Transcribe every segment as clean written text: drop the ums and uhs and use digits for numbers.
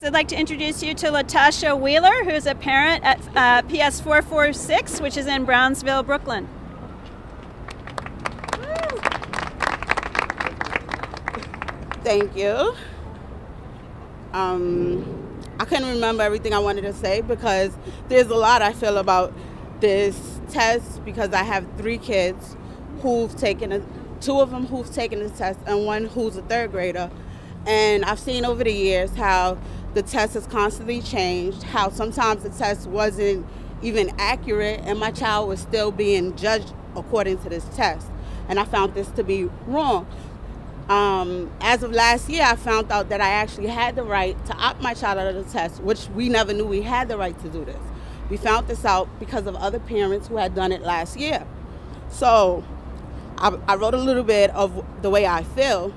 I'd like to introduce you to Latasha Wheeler, who's a parent at PS 446, which is in Brownsville, Brooklyn. Thank you. I couldn't remember everything I wanted to say because there's a lot I feel about this test because I have 3 kids who've taken 2 of them who've taken the test and 1 who's a 3rd grader. And I've seen over the years how the test has constantly changed, how sometimes the test wasn't even accurate and my child was still being judged according to this test. And I found this to be wrong. As of last year, I found out that I actually had the right to opt my child out of the test, which we never knew we had the right to do this. We found this out because of other parents who had done it last year. So I wrote a little bit of the way I feel.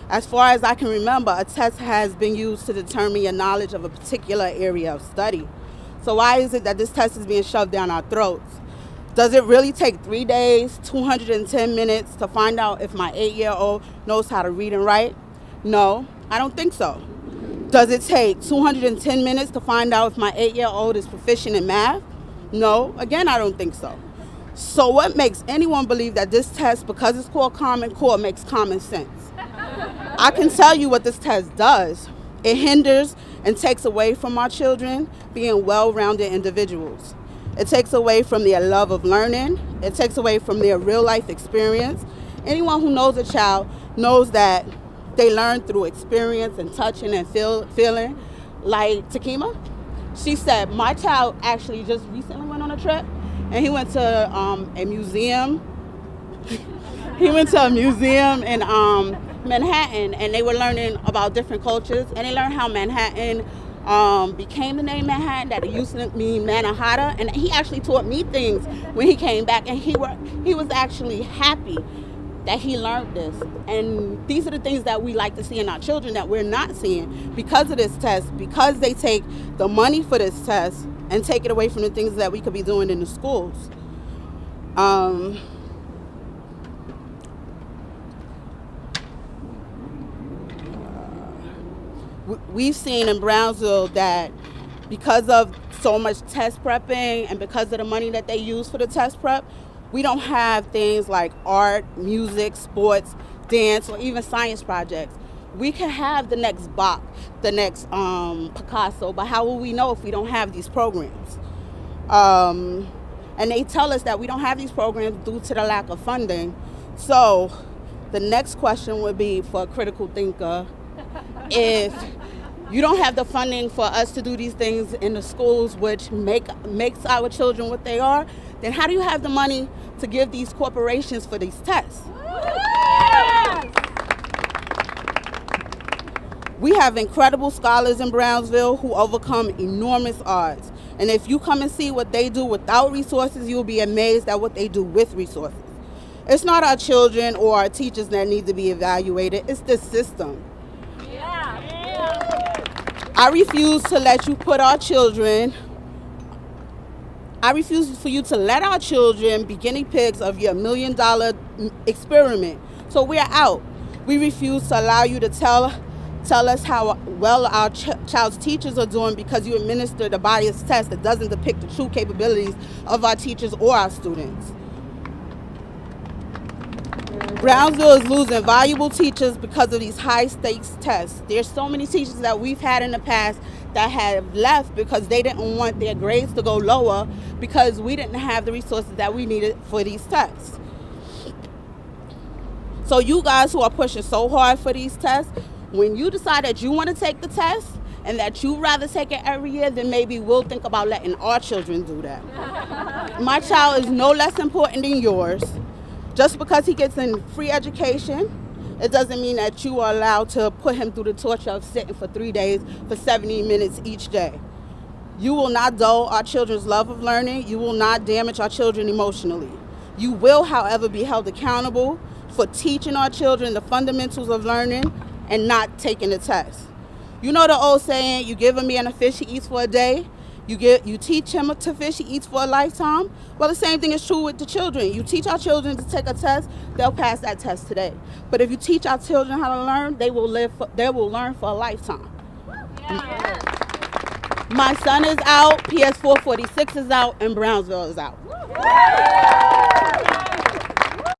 As far as I can remember, a test has been used to determine your knowledge of a particular area of study. So why is it that this test is being shoved down our throats? Does it really take 3 days, 210 minutes to find out if my 8-year-old knows how to read and write? No, I don't think so. Does it take 210 minutes to find out if my 8-year-old is proficient in math? No, again, I don't think so. So what makes anyone believe that this test, because it's called Common Core, makes common sense? I can tell you what this test does. It hinders and takes away from our children being well-rounded individuals. It takes away from their love of learning. It takes away from their real-life experience. Anyone who knows a child knows that they learn through experience and touching and feeling. Like Takima, she said, my child actually just recently went on a trip, and he went to a museum. He went to a museum in Manhattan, and they were learning about different cultures, and they learned how Manhattan became the name Manhattan, that it used to mean Mannahatta, and he actually taught me things when he came back, and he was actually happy that he learned this. And these are the things that we like to see in our children that we're not seeing because of this test, because they take the money for this test and take it away from the things that we could be doing in the schools. We've seen in Brownsville that because of so much test prepping and because of the money that they use for the test prep, we don't have things like art, music, sports, dance, or even science projects. We can have the next Bach, the next Picasso, but how will we know if we don't have these programs? And they tell us that we don't have these programs due to the lack of funding. So the next question would be for a critical thinker, if you don't have the funding for us to do these things in the schools, which makes our children what they are, then how do you have the money to give these corporations for these tests? Yes! We have incredible scholars in Brownsville who overcome enormous odds. And if you come and see what they do without resources, you'll be amazed at what they do with resources. It's not our children or our teachers that need to be evaluated, it's the system. I refuse to let you put our children, I refuse for you to let our children be guinea pigs of your $1 million experiment. So we're out. We refuse to allow you to tell us how well our child's teachers are doing because you administered a biased test that doesn't depict the true capabilities of our teachers or our students. Brownsville is losing valuable teachers because of these high-stakes tests. There's so many teachers that we've had in the past that have left because they didn't want their grades to go lower because we didn't have the resources that we needed for these tests. So you guys who are pushing so hard for these tests, when you decide that you want to take the test and that you'd rather take it every year, then maybe we'll think about letting our children do that. My child is no less important than yours. Just because he gets a free education, it doesn't mean that you are allowed to put him through the torture of sitting for 3 days for 70 minutes each day. You will not dull our children's love of learning. You will not damage our children emotionally. You will, however, be held accountable for teaching our children the fundamentals of learning and not taking the test. You know the old saying, you give a man a fish, he eats for a day. You teach him to fish, he eats for a lifetime. Well, the same thing is true with the children. You teach our children to take a test, they'll pass that test today. But if you teach our children how to learn, they will learn for a lifetime. Yeah. My son is out, PS446 is out, and Brownsville is out.